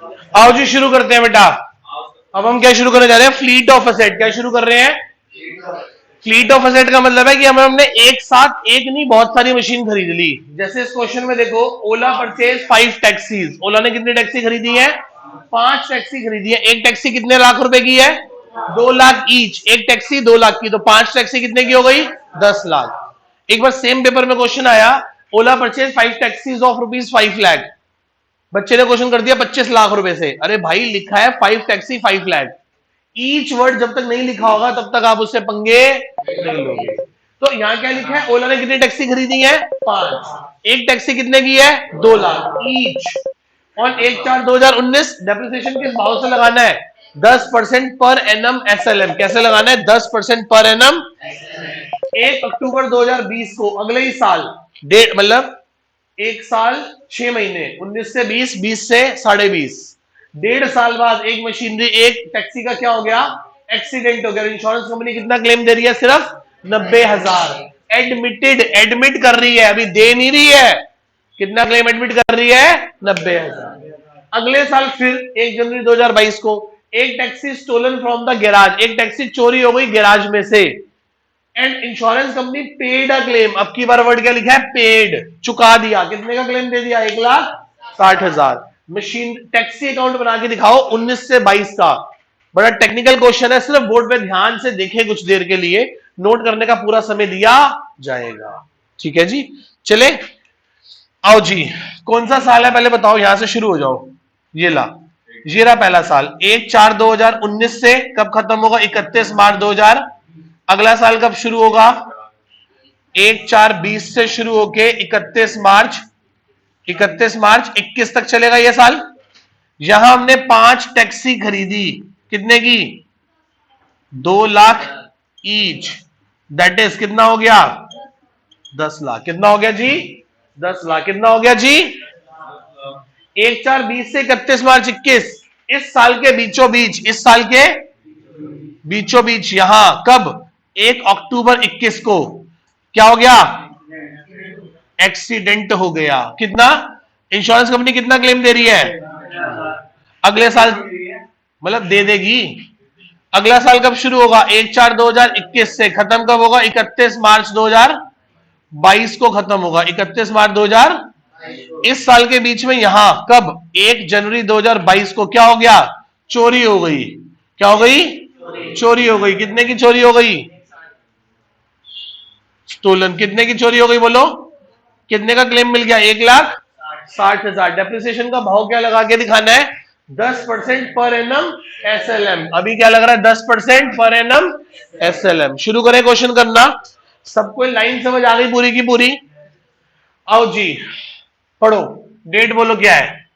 आओ जी शुरू करते हैं बेटा। अब हम क्या शुरू करने जा रहे हैं? Fleet of asset. क्या शुरू कर रहे हैं? फ्लीट ऑफ एसेट का मतलब है कि हमने एक साथ एक नहीं बहुत सारी मशीन खरीद ली। जैसे इस क्वेश्चन में देखो, ओला परचेज 5 टैक्सीज। ओला ने कितनी टैक्सी खरीदी है? 5 टैक्सी खरीदी है। एक टैक्सी कितने लाख रुपए की है? 2 लाख ईच। एक टैक्सी 2 लाख की, तो 5 टैक्सी कितने की हो गई? 10 लाख। एक बार सेम पेपर में क्वेश्चन आया, ओला परचेज 5 टैक्सीज ऑफ ₹5 लाख। बच्चे ने क्वेश्चन कर दिया 25 लाख रुपए से। अरे भाई लिखा है 5 टैक्सी 5 लाख। ईच वर्ड जब तक नहीं लिखा होगा तब तक आप उससे पंगे नहीं लोगे। तो यहां क्या लिखा है? ओला ने कितनी टैक्सी खरीदी है? 5। एक टैक्सी कितने की है? 2 लाख ईच। और 1/4/2019 डेप्रिसिएशन किस भाव से लगाना है? 10% पर एनम एसएलएम। कैसे लगाना है? 10% पर एनम। 1 अक्टूबर 2020 को, अगले ही साल, डेट मतलब 1 साल 6 महीने, 19 से 20, 20 से 20.5, 1.5 साल बाद एक मशीनरी, एक टैक्सी का क्या हो गया? एक्सीडेंट हो गया। इंश्योरेंस कंपनी कितना क्लेम दे रही है? सिर्फ 90,000। एडमिटेड, एडमिट कर रही है, अभी दे नहीं रही है। कितना क्लेम एडमिट कर रही है? 90,000। अगले साल फिर 1 जनवरी 2022 को एक taxi stolen from the garage. एक टैक्सी चोरी हो गई गैराज में से, and insurance company paid a claim. अब की बार वर्ड क्या लिखा है? पेड। चुका दिया। कितने का क्लेम दे दिया? 1,60,000। मशीन टैक्सी अकाउंट बना के दिखाओ 19 से 22 का। बड़ा टेक्निकल क्वेश्चन है, सिर्फ बोर्ड पे ध्यान से देखें कुछ देर के लिए, नोट करने का पूरा समय दिया जाएगा। ठीक है जी, चले आओ जी। कौन सा साल है पहले बताओ, यहां से शुरू हो जाओ। ये ला, ये रहा पहला साल। 1/4/2019 से कब खत्म होगा? 31 मार्च 2000। अगला साल कब शुरू होगा? 1/4/20 से शुरू होके 31 मार्च 21 तक चलेगा ये साल। यहां हमने 5 टैक्सी खरीदी। कितने की? 2 लाख ईच। दैट इज कितना हो गया? 10 लाख। कितना हो गया जी? 10 लाख। कितना हो गया जी? 1/4/20 से 31 मार्च 21, इस साल के बीचों बीच, इस साल के बीचों बीच यहां कब? 1 अक्टूबर 21 को क्या हो गया? एक्सीडेंट हो गया। कितना? इंश्योरेंस कंपनी कितना क्लेम दे रही है? अगले साल मतलब दे देगी। अगला साल कब शुरू होगा? 1/4/2021 से। खत्म कब होगा? 31 मार्च 2022 को खत्म होगा। 31 मार्च 2000। इस साल के बीच में यहां कब? 1 जनवरी 2022 को क्या हो गया? चोरी हो गई। क्या हो गई? चोरी हो गई। कितने की चोरी हो गई? स्टोलन। कितने की चोरी हो गई बोलो? कितने का क्लेम मिल गया? 1,60,000। डेप्रिसिएशन का भाव क्या लगा के दिखाना है? 10% पर एनम एसएलएम। अभी क्या लग रहा है? 10% पर एनम एसएलएम। शुरू करें क्वेश्चन करना। सबको लाइन समझ आ गई पूरी की पूरी? आओ जी पढ़ो। डेट बोलो क्या है?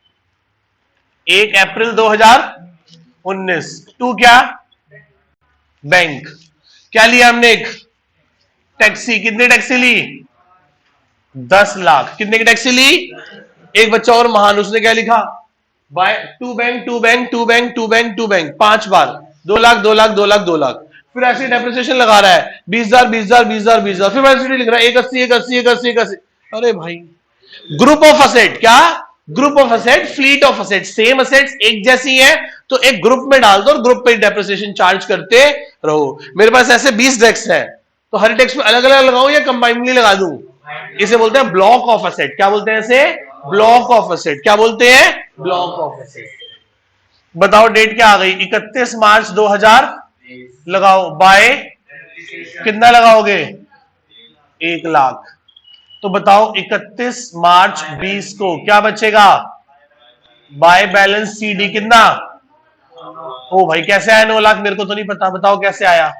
1 अप्रैल 2019। टू क्या? बैंक। क्या लिया हमने? एक टैक्सी। कितनी टैक्सी ली? 10 लाख। कितने की टैक्सी ली? एक बच्चा और महान, उसने क्या लिखा? By to bank to bank to bank to bank to bank 5 बार 2 लाख 2 लाख 2 लाख 2 लाख। फिर ऐसे डेप्रिसिएशन लगा रहा है 20,000 20,000 20,000 20,000। फिर वैसे लिख रहा है 81 81 81 81। अरे भाई, ग्रुप ऑफ असेट। क्या? Group of asset, fleet of asset. Same assets एक जैसी है तो एक ग्रुप में डाल दो और ग्रुप पे डेप्रिसिएशन चार्ज करते रहो। मेरे पास ऐसे 20 डेस्क है, तो हर डेस्क में अलग अलग लगाऊं या कंबाइनली लगा दूं? इसे बोलते हैं ब्लॉक ऑफ असेट। क्या बोलते हैं इसे? Block of asset. क्या बोलते हैं? Block of asset. बताओ डेट क्या आ गई? 31 मार्च 2000 लगाओ बाय कितना लगाओगे? 1 लाख। तो बताओ 31 मार्च 20 को क्या बचेगा? बाय बैलेंस सीडी कितना? ओ भाई कैसे आया 9 लाख? मेरे को तो नहीं पता, बताओ कैसे आया?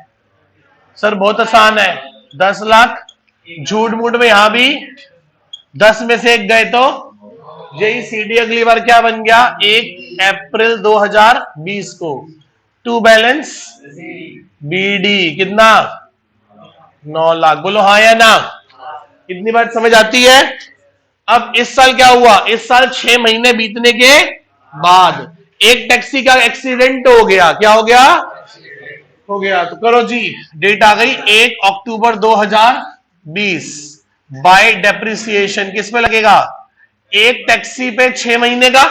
सर बहुत आसान है, 10 लाख। झूठ मूठ में यहां भी 10 में से 1 गए तो यही सीडी अगली बार क्या बन गया? 1 अप्रैल 2020 को टू बैलेंस बीडी कितना? 9 लाख। बोलो हाँ या ना? इतनी बात समझ आती है? अब इस साल क्या हुआ? इस साल 6 महीने बीतने के बाद एक टैक्सी का एक्सीडेंट हो गया। क्या हो गया? हो गया। तो करो जी, डेट आ गई 1 अक्टूबर 2020। बाय डेप्रिसिएशन किस पे लगेगा? एक टैक्सी पे 6 महीने का,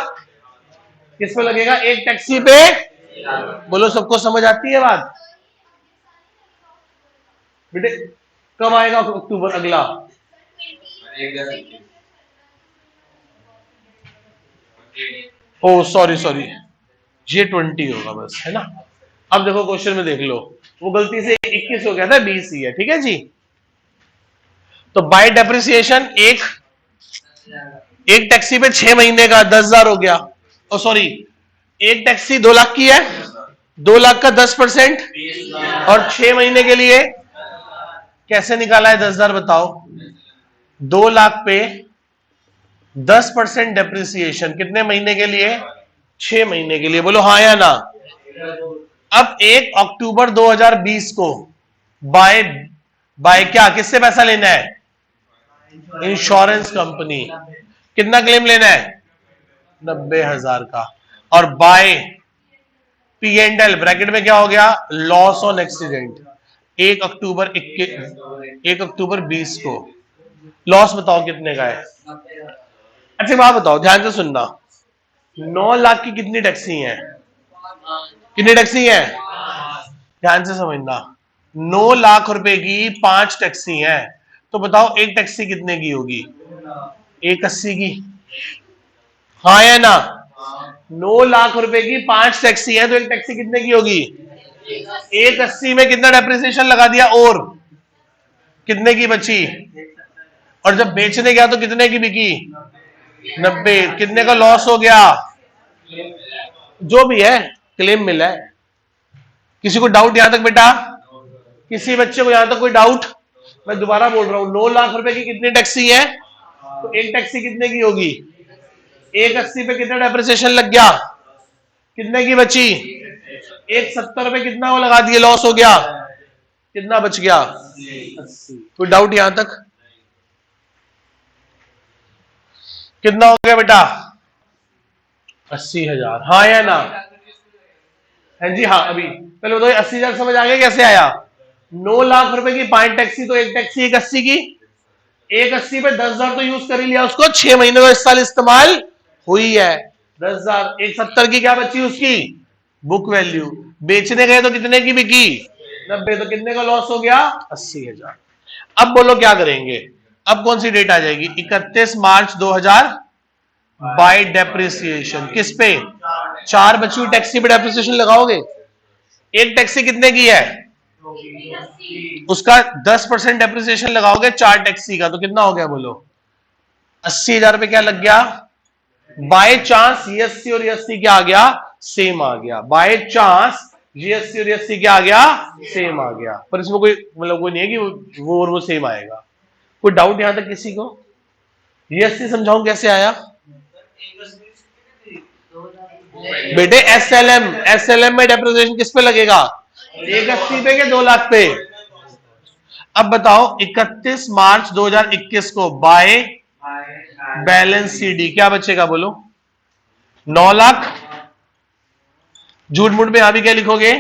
किस पे लगेगा? एक टैक्सी पे। बोलो सबको समझ आती है बात? बेटे कब आएगा अक्टूबर अगला? ओ सॉरी सॉरी, ये 20 होगा बस, है ना। अब देखो क्वेश्चन में देख लो, वो गलती से 21 हो गया था, 20 ही है, ठीक है जी। तो बाय डेप्रिसिएशन एक टैक्सी पे 6 महीने का 10,000 हो गया। ओ सॉरी, एक टैक्सी 2 लाख की है, 2 लाख का 10% और 6 महीने के लिए कैसे निकाला है 10,000 बताओ? 2 लाख पे 10% डेप्रिसिएशन कितने महीने के लिए? 6 महीने के लिए। बोलो हाँ या ना। अब 1 अक्टूबर 2020 को बाय बाय क्या, किससे पैसा लेना है? Insurance company. कितना क्लेम लेना है? 90,000 का। और बाय P&L ब्रैकेट में क्या हो गया? Loss on accident. 1 अक्टूबर 20 को लॉस बताओ कितने का है? अच्छा बात बताओ, ध्यान से सुनना, 9 लाख की कितनी टैक्सी है? कितनी टैक्सी है? ध्यान से समझना, 9 लाख रुपए की 5 टैक्सी है, तो बताओ एक टैक्सी कितने की होगी? 180 की। हाँ या ना? 9 लाख रुपए की 5 टैक्सी है, तो एक टैक्सी कितने की होगी? 180 में कितना डेप्रिसिएशन लगा दिया, और कितने की बची? और जब बेचने गया तो कितने की बिकी? 90। कितने का लॉस हो गया? जो भी है क्लेम मिला है। किसी को डाउट यहां तक बेटा? किसी बच्चे को यहां तक कोई डाउट? मैं दोबारा बोल रहा हूं, 9 लाख रुपए की कितनी टैक्सी है, तो एक टैक्सी कितने की होगी? 180 पे कितना डेप्रिसिएशन लग गया? कितने की बची? 170 पे कितना वो लगा दिए, लॉस हो गया, कितना बच गया? 80। कोई डाउट यहां तक? कितना हो गया बेटा? 80,000। हाँ या ना? हाँ जी हाँ। अभी पहले बताओ 80,000 समझ आ गया कैसे आया? 9 लाख रुपए की 5 टैक्सी, तो एक टैक्सी 180 की, 180 पे 10,000 तो यूज कर ही लिया उसको, 6 महीने में इस साल इस्तेमाल हुई है। 10,000, 170 की क्या बची उसकी? Book value. बेचने गए तो कितने की बिकी? 90। तो कितने का लॉस हो गया? 80,000। अब बोलो क्या करेंगे? अब कौन सी डेट आ जाएगी? 31 मार्च 2000 बाय डेप्रिसिएशन। किस पे? 4 बची हुई टैक्सी पे डेप्रिसिएशन लगाओगे। एक टैक्सी कितने की है? उसका 10% डेप्रिसिएशन लगाओगे 4 टैक्सी का, तो कितना हो गया बोलो? 80,000 रुपए क्या लग गया? बाय चांस जीएसटी और ईएसटी क्या आ गया? सेम आ गया। बाय चांस जीएसटी और ईएसटी क्या आ गया? सेम आ गया। पर इसमें कोई मतलब कोई नहीं है कि वो और वो सेम आएगा। कोई डाउट यहां तक किसी को? जीएसटी समझाऊं कैसे आया? बेटे एसएलएम में डेप्रिसिएशन किस पे लगेगा? 180 पे के 2 लाख पे? अब बताओ 31 मार्च 2021 को बाय बैलेंस सीडी क्या बचेगा बोलो? 9 लाख। झूठ मूठ में यहां भी क्या लिखोगे?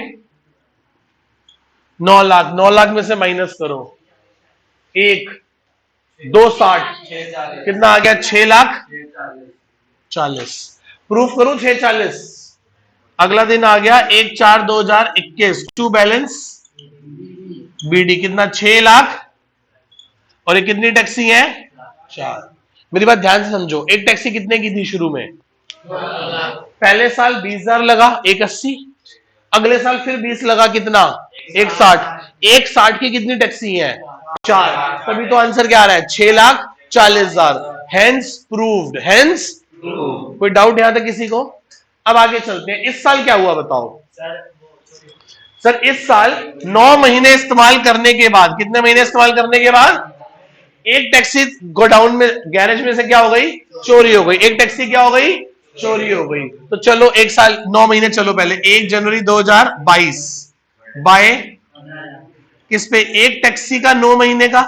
9 लाख। 9 लाख में से माइनस करो 1, 260, कितना आ गया? 6 लाख 40। प्रूफ करूं 640? अगला दिन आ गया 1/4/2021 टू बैलेंस बीडी, कितना? 6 लाख। और ये कितनी टैक्सी है? 4। मेरी बात ध्यान से समझो, एक टैक्सी कितने की थी शुरू में? पहले साल 20,000 लगा 180, अगले साल फिर 20 लगा, कितना? 160। 160 की कितनी टैक्सी है? 4। तभी तो आंसर क्या आ रहा है? 6,40,000। Hence proved. हेंस कोई डाउट यहां तक किसी को? अब आगे चलते हैं। इस साल क्या हुआ बताओ? सर इस साल 9 महीने इस्तेमाल करने के बाद, कितने महीने इस्तेमाल करने के बाद एक टैक्सी गोडाउन में, गैरेज में से क्या हो गई? चोरी हो गई। एक टैक्सी क्या हो गई? चोरी हो गई। तो चलो एक साल 9 महीने, चलो पहले 1 जनवरी 2022 बाय किस पे? एक टैक्सी का 9 महीने का,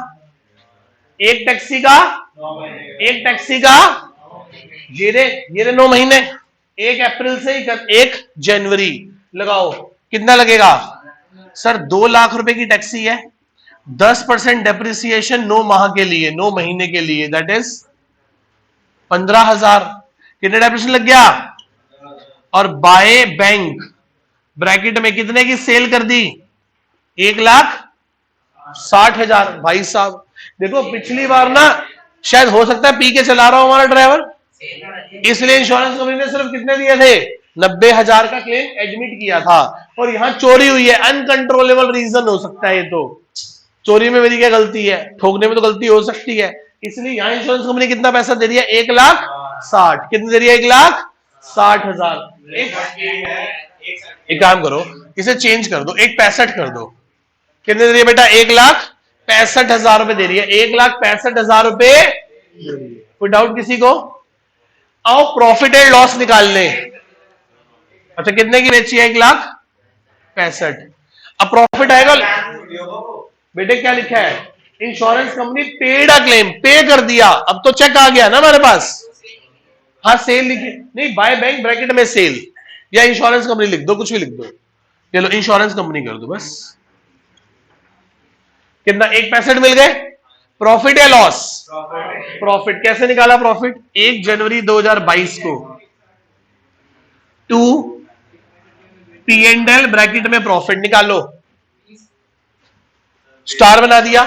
एक टैक्सी का, एक टैक्सी का ये 9 महीने, 1 अप्रैल से 1 जनवरी लगाओ, कितना लगेगा? सर 2 लाख रुपए की टैक्सी है, 10% डेप्रिसिएशन 9 माह के लिए, 9 महीने के लिए, दैट इज 15,000। कितने डेप्रिसिएशन लग गया? और बाय बैंक ब्रैकेट में कितने की सेल कर दी? 1,60,000। भाई साहब देखो पिछली बार ना शायद हो सकता है पी के चला रहा हो हमारा ड्राइवर, इसलिए इंश्योरेंस कंपनी ने सिर्फ कितने दिए थे? 90,000 का क्लेम एडमिट किया था। और यहां चोरी हुई है, अनकंट्रोलेबल रीजन हो सकता है। ये तो चोरी में मेरी क्या गलती है? ठोकने में तो गलती हो सकती है। इसलिए यहां इंश्योरेंस कंपनी कितना पैसा दे रही है? 1,60,000। कितनी दे रही है? 1,60,000। एक काम करो, इसे चेंज कर दो, 1,65,000 कर दो। कितने दे रही है बेटा? 1,65,000 रुपए दे रही है। 1,65,000 रुपए। कोई डाउट किसी को? आओ प्रॉफिट एंड लॉस निकालने। अच्छा कितने की बेची है? 1,65,000। अब प्रॉफिट आएगा। बेटे क्या लिखा है? Insurance company paid a claim, पे कर दिया। अब तो चेक आ गया ना हमारे पास। हाँ सेल लिखी नहीं, बाय बैंक ब्रैकेट में सेल या इंश्योरेंस कंपनी लिख दो, कुछ भी लिख दो। चलो इंश्योरेंस कंपनी कर दो बस। कितना? 1,65,000 मिल गए। प्रॉफिट या लॉस? प्रॉफिट। कैसे निकाला प्रॉफिट? 1 जनवरी 2022 को to P and L bracket में प्रॉफिट निकालो। स्टार बना दिया।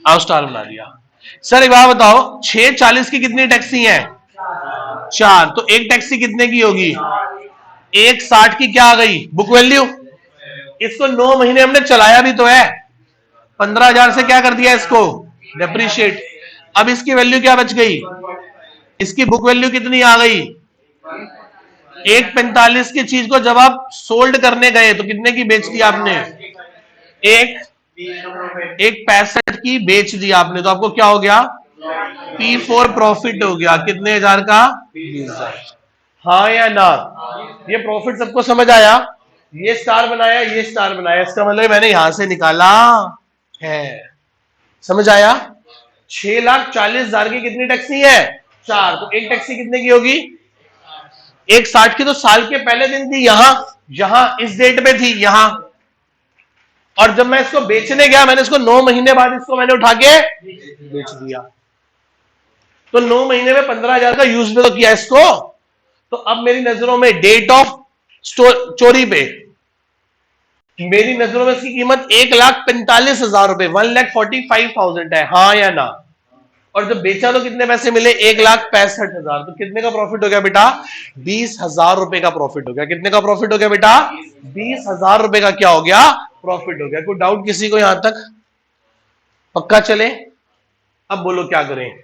आओ स्टार बना दिया। सर एक बात बताओ, 6,40 की कितनी टैक्सी है? 4। तो एक टैक्सी कितने की होगी? 1,60 की क्या आ गई? Book value. इसको 9 महीने हमने चलाया भी तो है। 15,000 से क्या कर दिया इसको? डेप्रीशिएट। अब इसकी वैल्यू क्या बच गई? इसकी बुक वैल्यू कितनी आ गई? 1,45 की चीज को जब आप सोल्ड करने गए तो कितने की बेच दी आपने? 1,65 की बेच दी आपने। तो आपको क्या हो गया? P4 प्रॉफिट हो गया। कितने हजार का? 20,000। हाँ या ना? ये प्रॉफिट सबको समझ आया? ये स्टार बनाया, ये स्टार बनाया, इसका मतलब मैंने यहां से निकाला है। समझ आया? 6,40,000 की कितनी टैक्सी है? 4। तो एक टैक्सी कितने की होगी? 1,60 की तो साल के पहले दिन थी यहां, यहां इस डेट पे थी यहां। और जब मैं इसको बेचने गया मैंने इसको 9 महीने बाद इसको मैंने उठा के बेच दिया। तो 9 महीने में 15,000 का यूज भी तो किया इसको। तो अब मेरी नजरों में डेट ऑफ चोरी पे मेरी नजरों में इसकी कीमत 1,45,000 रुपए, 1,45,000 है। हाँ या ना? और जब बेचा तो कितने पैसे मिले? 1,65,000। तो कितने का प्रॉफिट हो गया बेटा? 20,000 रुपए का प्रॉफिट हो गया। कितने का प्रॉफिट हो गया बेटा? 20,000 रुपए का क्या हो गया? प्रॉफिट हो गया। कोई डाउट किसी को यहां तक? पक्का चले? अब बोलो क्या करें?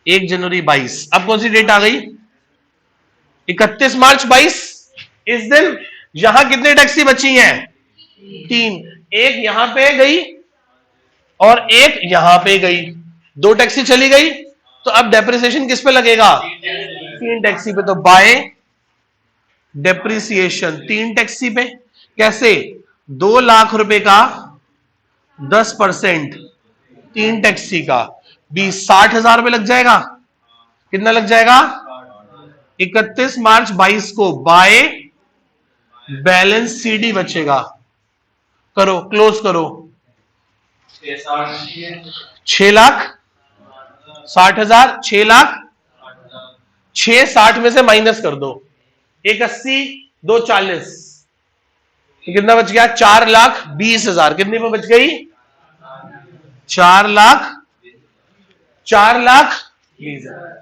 1 जनवरी 22। अब कौन सी डेट आ गई? 31 मार्च 22। इस दिन यहां कितनी टैक्सी बची हैं? 3। एक यहां पे गई और एक यहां पे गई। 2 टैक्सी चली गई। तो अब डेप्रिसिएशन किस पे लगेगा? 3 टैक्सी पे। तो बाय डेप्रिसिएशन 3 टैक्सी पे। कैसे? 2 लाख रुपए का 10% 3 टैक्सी का 60,000 रुपए लग जाएगा। कितना लग जाएगा? 31 मार्च 22 को बाय बैलेंस सीडी बचेगा। करो क्लोज करो। 6,60,000। 6,00,000 6,60 में से माइनस कर दो। 1,80 2,40 कितना बच गया? 4,20,000। कितने पे बच गई? 4,20,000।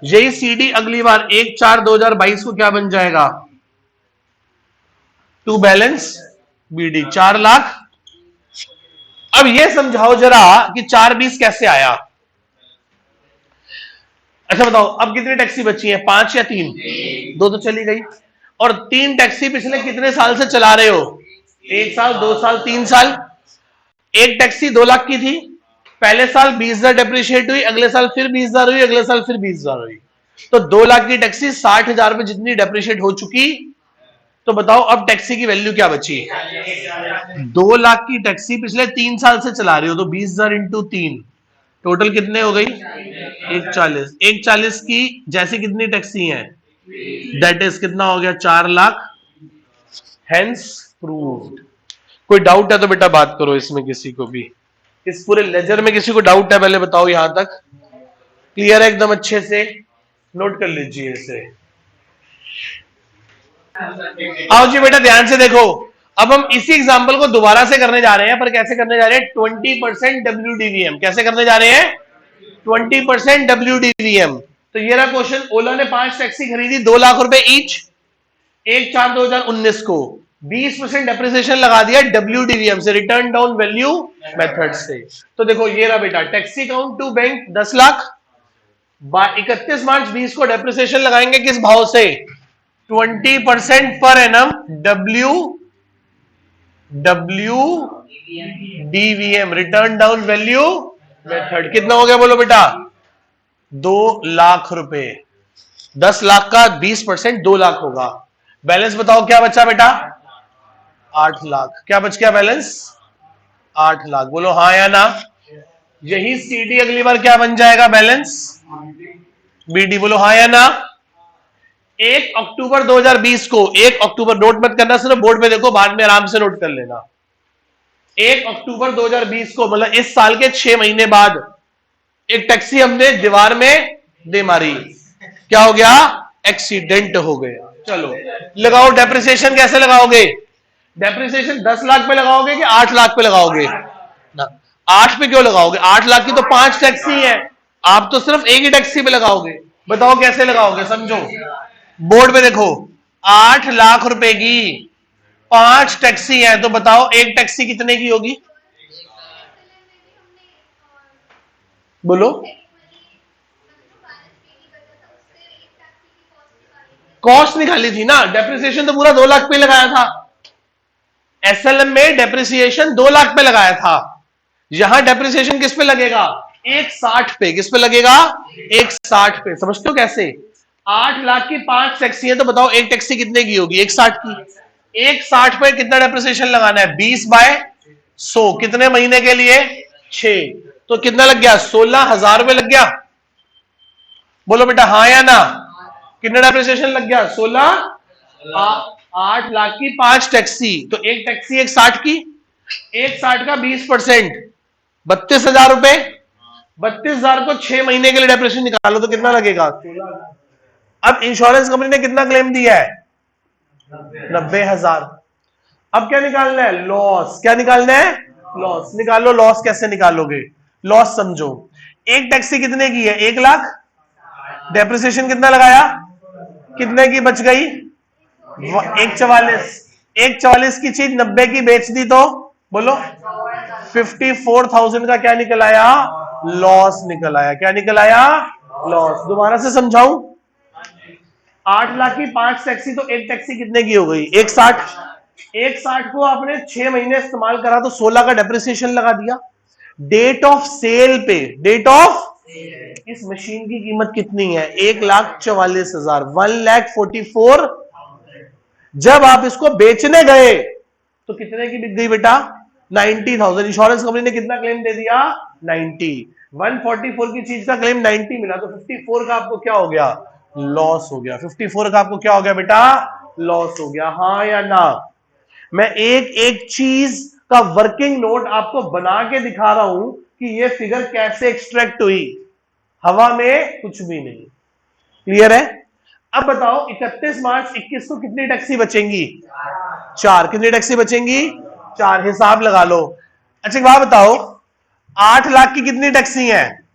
यही सीडी अगली बार 1/4/2022 को क्या बन जाएगा? To balance BD 4,00,000। अब यह समझाओ जरा कि 4,20 कैसे आया? अच्छा बताओ अब कितनी टैक्सी बची है? 5 या 3? 2 तो चली गई। और 3 टैक्सी पिछले कितने साल से चला रहे हो? 1 साल, 2 साल, 3 साल। एक टैक्सी 2 लाख की थी। पहले साल 20,000 डेप्रिशिएट हुई, अगले साल फिर 20,000 हुई, अगले साल फिर 20,000 हुई। तो 2 लाख की टैक्सी 60,000 पे जितनी डेप्रिशिएट हो चुकी। तो बताओ अब टैक्सी की वैल्यू क्या बची? 2 लाख की टैक्सी पिछले 3 साल से चला रही हो तो 20,000 इंटू 3 टोटल कितने हो गई? 1,40,000। 1,40,000 की जैसी कितनी टैक्सी है? दैट इज कितना हो गया? 4 लाख। Hence proved. कोई डाउट है तो बेटा बात करो इसमें किसी को भी। इस पूरे लेजर में किसी को डाउट है? पहले बताओ। यहां तक क्लियर है एकदम अच्छे से? नोट कर लीजिए इसे। आओ जी बेटा ध्यान से देखो, अब हम इसी एग्जांपल को दोबारा से करने जा रहे हैं, पर कैसे करने जा रहे हैं? 20% WDVM। कैसे करने जा रहे हैं? 20% WDVM। तो ये रहा क्वेश्चन। ओला ने 5 टैक्सी खरीदी 2 लाख रुपए ईच 1/4/2019 को, 20% डेप्रिसिएशन लगा दिया WDVM से, रिटर्न डाउन वैल्यू मेथड से। तो देखो ये रहा बेटा, taxi count to bank 10 lakh, 31 March 20 को डेप्रिसिएशन लगाएंगे किस भाव से? 20% per annum WDVM, written down value method. कितना हो गया बोलो बेटा? 2 लाख रुपए। 10 लाख का 20% 2 लाख होगा। बैलेंस बताओ क्या बचा बेटा? 8 लाख। क्या बच गया बैलेंस? 8 लाख। बोलो हाँ या ना। यही सीडी अगली बार क्या बन जाएगा? Balance BD. बोलो हाँ या ना। 1 अक्टूबर 2020 को, 1 अक्टूबर नोट मत करना, सिर्फ बोर्ड पे देखो, बाद में आराम से नोट कर लेना। 1 अक्टूबर 2020 को मतलब इस साल के 6 महीने बाद एक टैक्सी हमने दीवार में दे मारी। क्या हो गया? एक्सीडेंट हो गया। चलो लगाओ डेप्रिसिएशन। कैसे लगाओगे डेप्रिसिएशन? 10 लाख पे लगाओगे कि 8 लाख पे लगाओगे? 8 पे क्यों लगाओगे? 8 लाख की तो 5 टैक्सी है, आप तो सिर्फ एक ही टैक्सी पे लगाओगे। बताओ कैसे लगाओगे, समझो। बोर्ड पे देखो, 8 लाख रुपए की 5 टैक्सी है, तो बताओ एक टैक्सी कितने की होगी? बोलो। कॉस्ट निकाली थी ना, डेप्रिसिएशन तो पूरा 2 लाख पे लगाया था। एसएलएम में डेप्रिसिएशन 2 लाख पे लगाया था, यहां डेप्रिसिएशन किस पे लगेगा? 160 पे। किस पे लगेगा? 160 पे। समझते हो कैसे? 8 लाख की 5 टैक्सी है, तो बताओ एक टैक्सी कितने की होगी? 160 की। 160 पे कितना डेप्रिसिएशन लगाना है? 20/100। कितने महीने के लिए? 6। तो कितना लग गया? 16,000 रुपए लग गया। बोलो बेटा हाँ या ना। कितना डेप्रिसिएशन लग गया? 16। 8 लाख की 5 टैक्सी, तो एक टैक्सी 160 की, 160 का 20% 32,000 रुपए। 32,000 को 6 महीने के लिए डेप्रिसिएशन निकालो तो कितना लगेगा? 16,000। अब इंश्योरेंस कंपनी ने कितना क्लेम दिया है? 90,000। अब क्या निकालना है? लॉस। क्या निकालना है? लॉस। निकालो लॉस। कैसे निकालोगे लॉस? समझो, एक टैक्सी कितने की है? 1 लाख। डेप्रिसिएशन कितना लगाया? कितने की बच गई? 144। 144 की चीज 90 की बेच दी तो बोलो 54,000 का क्या निकल आया? लॉस निकल आया। क्या निकल आया? लॉस। दोबारा से समझाऊं, 8 लाख की 5 टैक्सी, तो एक टैक्सी कितने की हो गई? 160। 160 को आपने 6 महीने इस्तेमाल करा तो 16 का डेप्रिसिएशन लगा दिया। डेट ऑफ सेल पे, डेट ऑफ इस मशीन की कीमत कितनी है? 1,44,000, 1,44,000। जब आप इसको बेचने गए तो कितने की बिक गई बेटा? 90,000। इंश्योरेंस कंपनी ने कितना क्लेम दे दिया? 90। 144 की चीज का क्लेम 90 मिला, तो 54 का आपको क्या हो गया? लॉस हो गया। 54 का आपको क्या हो गया बेटा? लॉस हो गया। हाँ या ना। मैं एक एक चीज का वर्किंग नोट आपको बना के दिखा रहा हूं कि ये फिगर कैसे एक्सट्रैक्ट हुई, हवा में कुछ भी नहीं। क्लियर है? अब बताओ 31 मार्च 21 को कितनी टैक्सी बचेंगी? 4। कितनी टैक्सी बचेंगी? 4। हिसाब लगा लो। अच्छा एक बात बताओ, 8 लाख की कितनी टैक्सी है?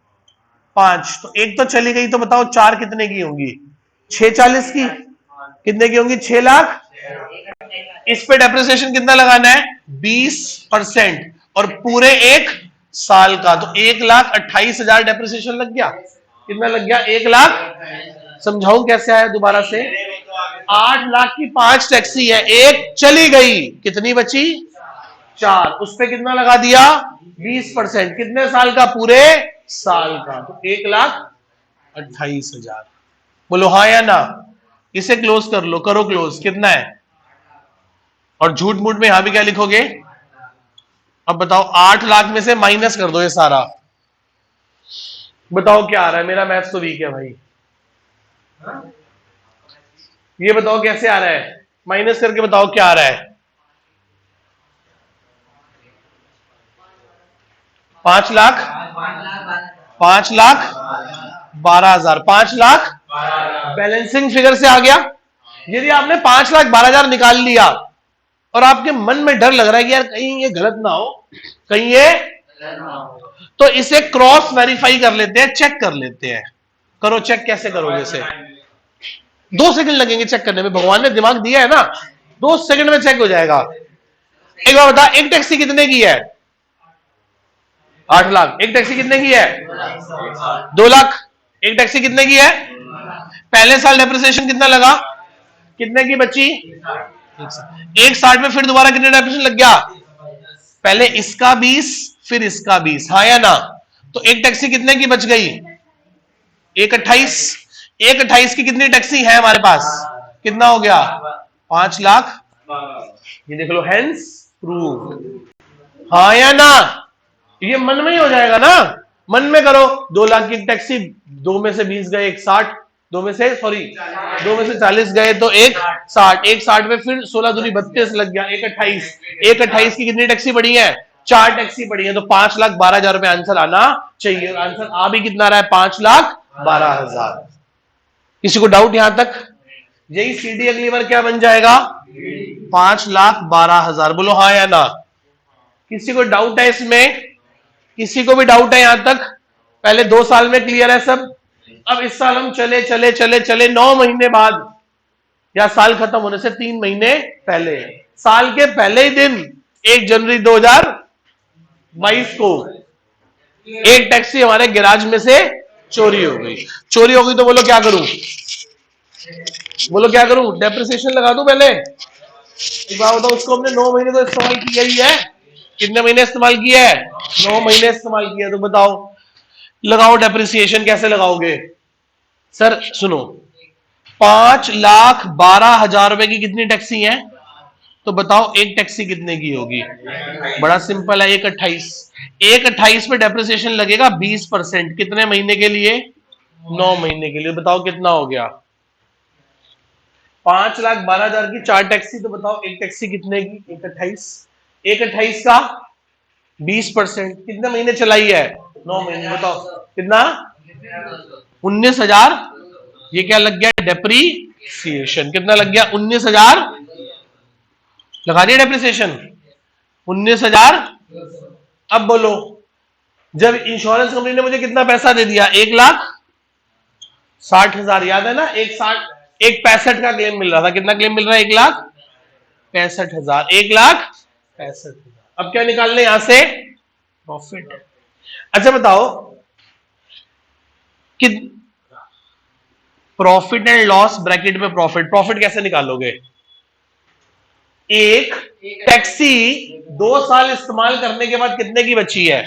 5। तो एक तो चली गई, तो बताओ 4 कितने की होंगी? 640 की। कितने की होंगी? 6 लाख। इस पे डेप्रिसिएशन कितना लगाना है? 20%, और पूरे एक साल का, तो 1,28,000 डेप्रिसिएशन लग गया। कितना लग गया? 1 लाख। समझाऊं कैसे आया दोबारा से? 8 लाख की 5 टैक्सी है, एक चली गई, कितनी बची? 4। उस पे कितना लगा दिया? 20%। कितने साल का? पूरे साल का, तो 1,28,000। बोलो हाँ या ना। इसे क्लोज कर लो, करो क्लोज। कितना है? और झूठ मूठ में यहां भी क्या लिखोगे? अब बताओ 8 लाख में से माइनस कर दो ये सारा, बताओ क्या आ रहा है? मेरा मैथ्स तो वीक है भाई। ये बताओ कैसे आ रहा है? माइनस करके बताओ क्या आ रहा है? 5 लाख 5,12,000। 5 लाख बैलेंसिंग फिगर से आ गया। यदि आपने 5,12,000 निकाल लिया और आपके मन में डर लग रहा है कि यार कहीं ये गलत ना हो, कहीं ये, तो इसे क्रॉस वेरीफाई कर लेते हैं, चेक कर लेते हैं। करो चेक, कैसे करोगे इसे? 2 सेकंड लगेंगे चेक करने में, भगवान ने दिमाग दिया है ना, 2 सेकंड में चेक हो जाएगा। एक बार बता, एक टैक्सी कितने की है? 8 लाख। एक टैक्सी कितने की है? 2 लाख। एक टैक्सी कितने की है? पहले साल डेप्रिसिएशन कितना लगा? कितने की बची? 1,60 में फिर दोबारा कितने डेप्रिसिएशन लग गया? पहले इसका 20, फिर इसका 20, हाँ या ना? तो एक टैक्सी कितने की बच गई? 1,28। 1,28 की कितनी टैक्सी है हमारे पास? कितना हो गया? 5 लाख। ये देख लो, हेंस प्रूव, हाँ या ना? ये मन में ही हो जाएगा ना, मन में करो। 2 लाख की टैक्सी, 2 में से 20 गए, 1,60, 2 में से 40 गए तो 1,60, 1,60 में फिर 16 दूनी 32 लग गया, 1,28। 1,28 की कितनी टैक्सी पड़ी है? 4 टैक्सी पड़ी है, तो 5,12,000 रुपए आंसर आना चाहिए। आंसर आ भी कितना रहा है? 5,12,000। किसी को डाउट यहां तक? यही सीडी अगली बार क्या बन जाएगा? 5,12,000। बोलो हाँ या ना? किसी को डाउट है इसमें? किसी को भी डाउट है यहां तक? पहले 2 साल में क्लियर है सब। अब इस साल हम चले चले चले चले 9 महीने बाद, या साल खत्म होने से 3 महीने पहले, साल के पहले ही दिन 1 जनवरी 2022 को एक टैक्सी हमारे गैराज में से चोरी हो गई। चोरी हो गई तो बोलो क्या करूं? बोलो क्या करूं? डेप्रिसिएशन लगा दूं पहले? एक बात बताओ, उसको हमने 9 महीने तो इस्तेमाल किया ही है। कितने महीने इस्तेमाल किया है? 9 महीने इस्तेमाल किया। तो बताओ, लगाओ डेप्रिसिएशन। कैसे लगाओगे? सर सुनो, 5,12,000 रुपए की कितनी टैक्सी है? तो बताओ एक टैक्सी कितने की होगी? बड़ा सिंपल है, 1,28। 1,28 पे डेप्रिसिएशन लगेगा 20%। कितने महीने के लिए? 9 महीने के लिए। बताओ कितना हो गया? 5,12,000 की 4 टैक्सी, तो बताओ एक टैक्सी कितने की? 1,28। 1,28 का 20% कितने महीने चलाई है? 9 महीने। बताओ कितना? 19,000। ये क्या लग गया? डेप्रीसिएशन। कितना लग गया? 19,000। लगा दिया डेप्रिसिएशन 19,000। अब बोलो, जब इंश्योरेंस कंपनी ने मुझे कितना पैसा दे दिया? 1,60,000। याद है ना? 1,65 का क्लेम मिल रहा था। कितना क्लेम मिल रहा है? 1,65,000। 1,65,000। अब क्या निकालने यहां से? प्रॉफिट। अच्छा बताओ कि प्रॉफिट एंड लॉस ब्रैकेट में प्रॉफिट कैसे निकालोगे? एक टैक्सी 2 साल इस्तेमाल करने के बाद कितने की बची है?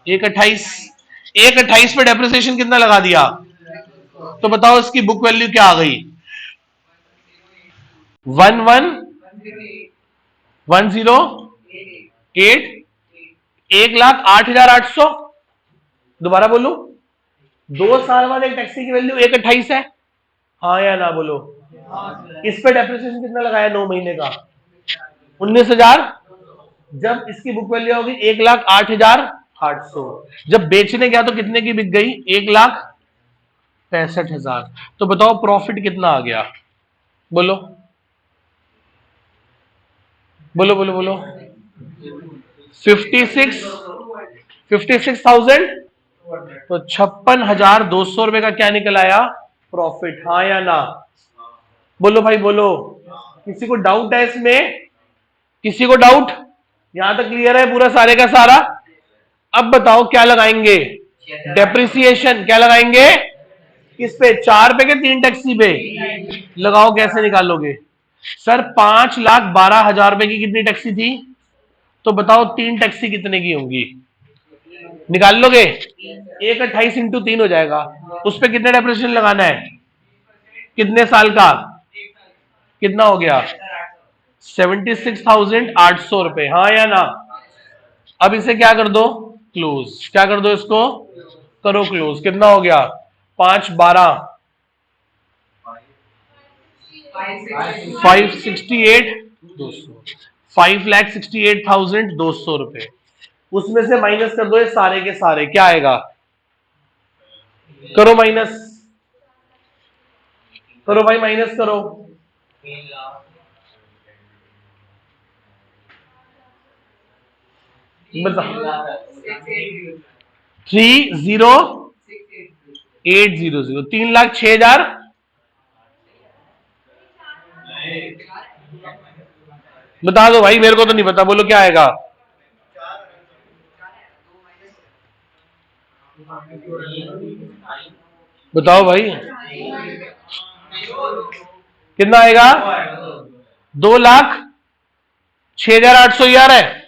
1,28। 1,28 पे डेप्रिसिएशन कितना लगा दिया? तो बताओ इसकी बुक वैल्यू क्या आ गई? 11,108। 1,08,800। दोबारा बोलू, 2 साल बाद एक टैक्सी की वैल्यू 1,28 है, हाँ या ना? बोलो। इस पे डेप्रिसिएशन कितना लगाया 9 महीने का? 19,000। जब इसकी बुक वैल्यू होगी 1,08,800। जब बेचने गया तो कितने की बिक गई? 1,65,000। तो बताओ प्रॉफिट कितना आ गया? बोलो बोलो बोलो बोलो। 56,000। तो 56,200 रुपए का क्या निकल आया? प्रॉफिट, हाँ या ना? बोलो भाई बोलो। किसी को डाउट है इसमें? किसी को डाउट? यहां तक क्लियर है पूरा सारे का सारा? अब बताओ क्या लगाएंगे? डेप्रिसिएशन। क्या लगाएंगे? किस पे? 4 पे के 3 टैक्सी पे? लगाओ। कैसे निकालोगे? सर 5,12,000 रुपए की कितनी टैक्सी थी? तो बताओ 3 टैक्सी कितने की होंगी? निकाल लोगे? 1,28 इंटू 3 हो जाएगा। उस पर कितने डेप्रिसिएशन लगाना है? कितने साल का? कितना हो गया? 76,800 रुपए, हाँ या ना? अब इसे क्या कर दो? क्लोज। क्या कर दो इसको? करो क्लोज। कितना हो गया? 5,12 5,68,200 5,68,200 रुपए। उसमें से माइनस कर दो ये सारे के सारे। क्या आएगा? करो माइनस। करो भाई माइनस करो। बताओ 30800, 3,06,000। बता दो भाई, मेरे को तो नहीं पता, बोलो क्या आएगा। बताओ भाई कितना आएगा। 2,06,800 ही आ रहा है,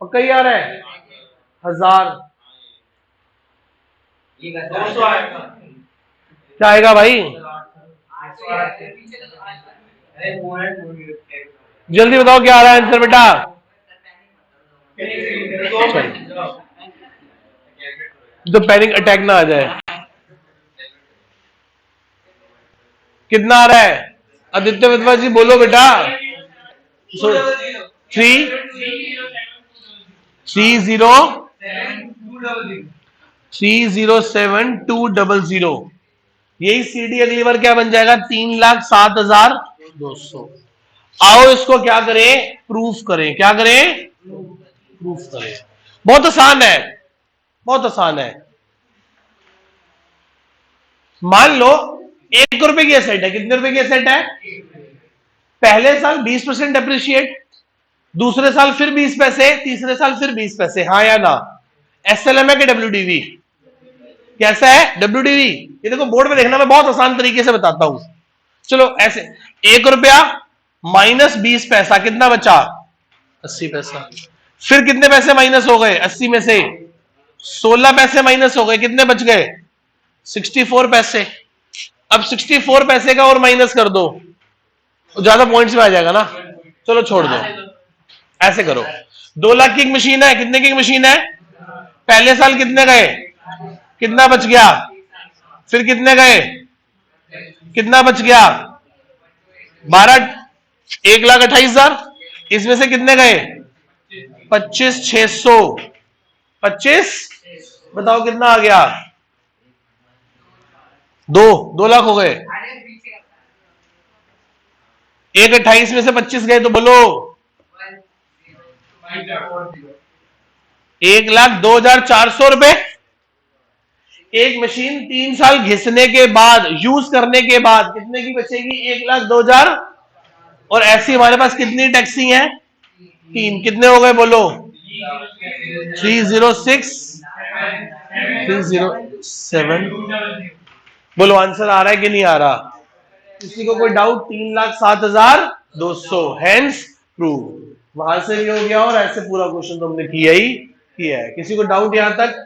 पक्का ही आ रहा है। 1,000 क्या आएगा भाई, जल्दी बताओ क्या आ रहा है आंसर बेटा। तो पैनिक अटैक ना आ जाए। कितना आ रहा है आदित्य विद्वा जी, बोलो बेटा। 3,0,7,200। यही सीडी अगली बार क्या बन जाएगा, 3,07,200। आओ इसको क्या करें, प्रूफ करें। क्या करें, प्रूफ करें। बहुत आसान है, बहुत आसान है। मान लो 1 रुपए की एसेट है। कितने रुपए की एसेट है, पहले साल 20% डेप्रिशिएट, दूसरे साल फिर 20 पैसे, तीसरे साल फिर 20 पैसे, हाँ या ना। एसएलएम है कि डब्ल्यूडीवी, कैसा है डब्ल्यूडीवी। ये देखो बोर्ड में देखना, मैं बहुत आसान तरीके से बताता हूं। चलो ऐसे, 1 रुपया माइनस 20 पैसा, कितना बचा, 80 पैसा। फिर कितने पैसे माइनस हो गए 80 में से, 16 पैसे माइनस हो गए, कितने बच गए, 64 पैसे। अब 64 पैसे का और माइनस कर दो, ज्यादा पॉइंट्स में आ जाएगा ना। चलो छोड़ दो, ऐसे करो। 2 लाख की एक मशीन है, कितने की मशीन है, पहले साल कितने गए, कितना बच गया, फिर कितने गए, कितना बच गया, 12, 1,28,000। इसमें से कितने गए, 25,600, 25, बताओ कितना आ गया, 2 लाख हो गए। 1,28 में से 25 गए तो बोलो, 1,02,400 रुपए। एक मशीन 3 साल घिसने के बाद, यूज करने के बाद कितने की बचेगी, 1,02,000। और ऐसी हमारे पास कितनी टैक्सी है, 3, कितने हो गए बोलो, 306, 307। बोलो आंसर आ रहा है कि नहीं आ रहा, किसी को कोई डाउट। 3,07,200 hence prove. वहां से भी हो गया और ऐसे पूरा क्वेश्चन तो हमने किया ही किया है। किसी को डाउट यहां तक,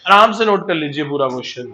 आराम से नोट कर लीजिए पूरा क्वेश्चन।